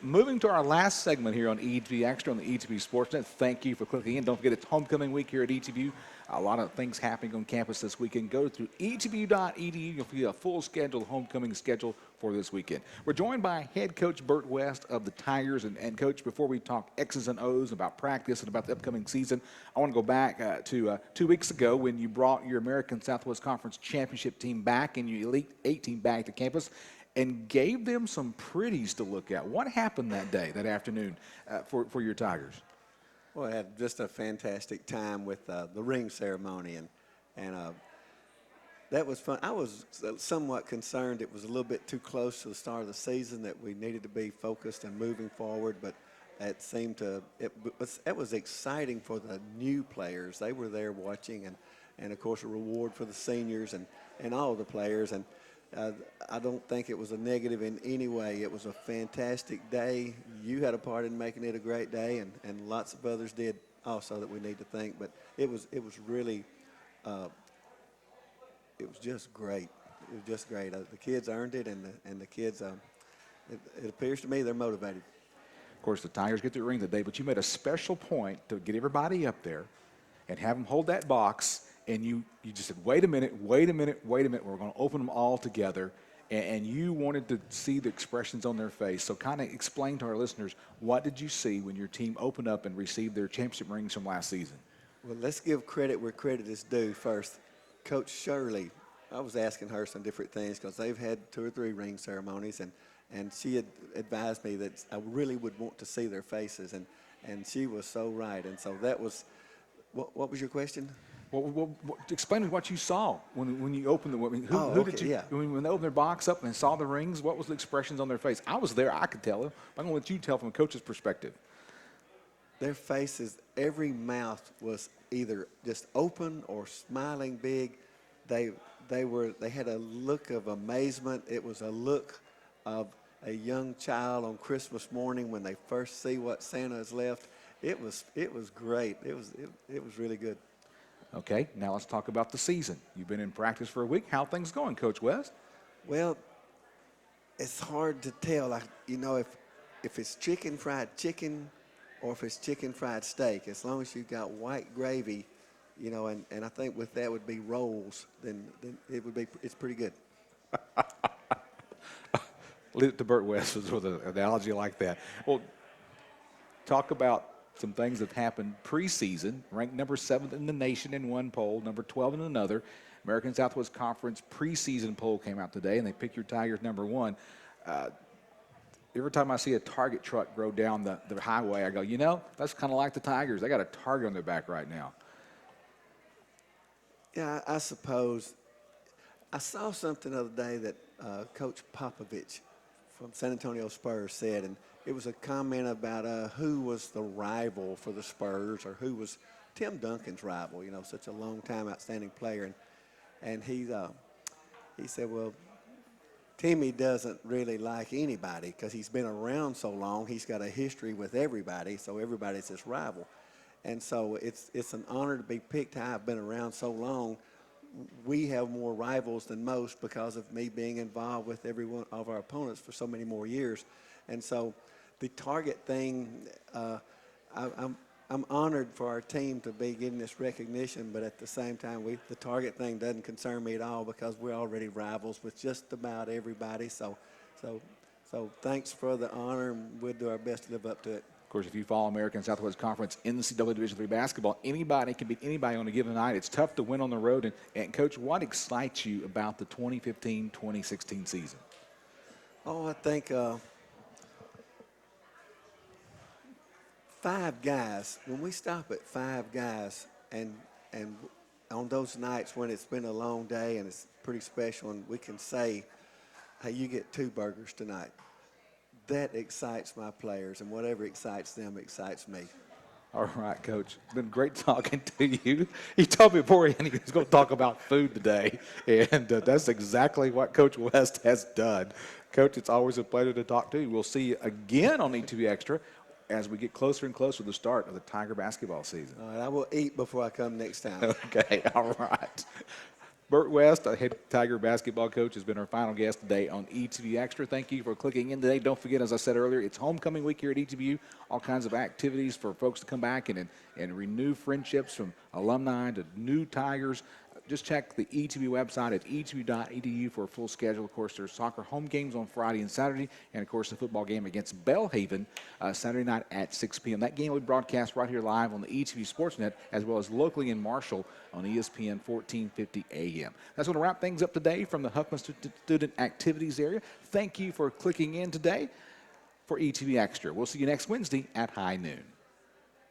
Moving to our last segment here on ETB Extra on the ETB Sportsnet. Thank you for clicking in. Don't forget it's homecoming week here at ETBU. A lot of things happening on campus this weekend. Go through etbu.edu. You'll see a full schedule, homecoming schedule for this weekend. We're joined by head coach Bert West of the Tigers. And Coach, before we talk X's and O's about practice and about the upcoming season, I want to go back to 2 weeks ago when you brought your American Southwest Conference Championship team back and your Elite 8 team back to campus and gave them some pretties to look at. What happened that day, that afternoon, for your Tigers? Well, I had just a fantastic time with the ring ceremony, and that was fun. I was somewhat concerned it was a little bit too close to the start of the season, that we needed to be focused and moving forward, but it was exciting for the new players. They were there watching, and of course a reward for the seniors and all the players. And I don't think it was a negative in any way. It was a fantastic day. You had a part in making it a great day, and lots of others did also that we need to thank. But it was really, it was just great. It was just great. The kids earned it, and the kids, it appears to me they're motivated. Of course, the Tigers get the ring today, but you made a special point to get everybody up there and have them hold that box. And you just said, wait a minute, we're going to open them all together. And you wanted to see the expressions on their face. So kind of explain to our listeners, what did you see when your team opened up and received their championship rings from last season? Well, let's give credit where credit is due first. Coach Shirley, I was asking her some different things because they've had 2 or 3 ring ceremonies, and she had advised me that I really would want to see their faces, and she was so right. And so that was, what was your question? Well, explain to me what you saw when you opened the. When they opened their box up and saw the rings, what was the expressions on their face? I was there, I could tell them. I'm going to let you tell from a coach's perspective. Their faces, every mouth was either just open or smiling big. They had a look of amazement. It was a look of a young child on Christmas morning when they first see what Santa has left. It was great. It was really good. Okay, now let's talk about the season. You've been in practice for a week. How are things going, Coach West? Well, it's hard to tell. If it's fried chicken or if it's chicken fried steak, as long as you've got white gravy, and I think with that would be rolls, then it's pretty good. Leave it to Bert West with an analogy like that. Well, talk about some things that happened preseason. Ranked number 7th in the nation in one poll, number 12 in another. American Southwest Conference preseason poll came out today, and they picked your Tigers number 1. Every time I see a Target truck go down the highway, I go, that's kind of like the Tigers. They got a target on their back right now. Yeah, I suppose. I saw something the other day that Coach Popovich from San Antonio Spurs said, and it was a comment about who was the rival for the Spurs, or who was Tim Duncan's rival, such a long-time outstanding player. And he said, well, Timmy doesn't really like anybody because he's been around so long. He's got a history with everybody, so everybody's his rival. And so it's an honor to be picked. I've been around so long. We have more rivals than most because of me being involved with every one of our opponents for so many more years. And so the target thing, I'm honored for our team to be getting this recognition, but at the same time, the target thing doesn't concern me at all because we're already rivals with just about everybody. So thanks for the honor, and we'll do our best to live up to it. Of course, if you follow American Southwest Conference NCAA Division III basketball, anybody can beat anybody on a given night. It's tough to win on the road. And Coach, what excites you about the 2015-2016 season? Oh, I think 5 guys. When we stop at 5 guys, and on those nights when it's been a long day and it's pretty special, and we can say, hey, you get 2 burgers tonight. That excites my players, and whatever excites them excites me. All right, Coach. It's been great talking to you. He told me beforehand he was going to talk about food today, and that's exactly what Coach West has done. Coach, it's always a pleasure to talk to you. We'll see you again on ETB Extra as we get closer and closer to the start of the Tiger basketball season. All right, I will eat before I come next time. Okay, all right. Bert West, a head Tiger basketball coach, has been our final guest today on ETBU Extra. Thank you for clicking in today. Don't forget, as I said earlier, it's homecoming week here at ETBU. All kinds of activities for folks to come back and renew friendships from alumni to new Tigers. Just check the ETBU website at etbu.edu for a full schedule. Of course, there's soccer home games on Friday and Saturday, and, of course, the football game against Belhaven Saturday night at 6 p.m. That game will be broadcast right here live on the ETBU Sportsnet, as well as locally in Marshall on ESPN 1450 AM. That's going to wrap things up today from the Huckman Student Activities area. Thank you for clicking in today for ETBU Extra. We'll see you next Wednesday at high noon.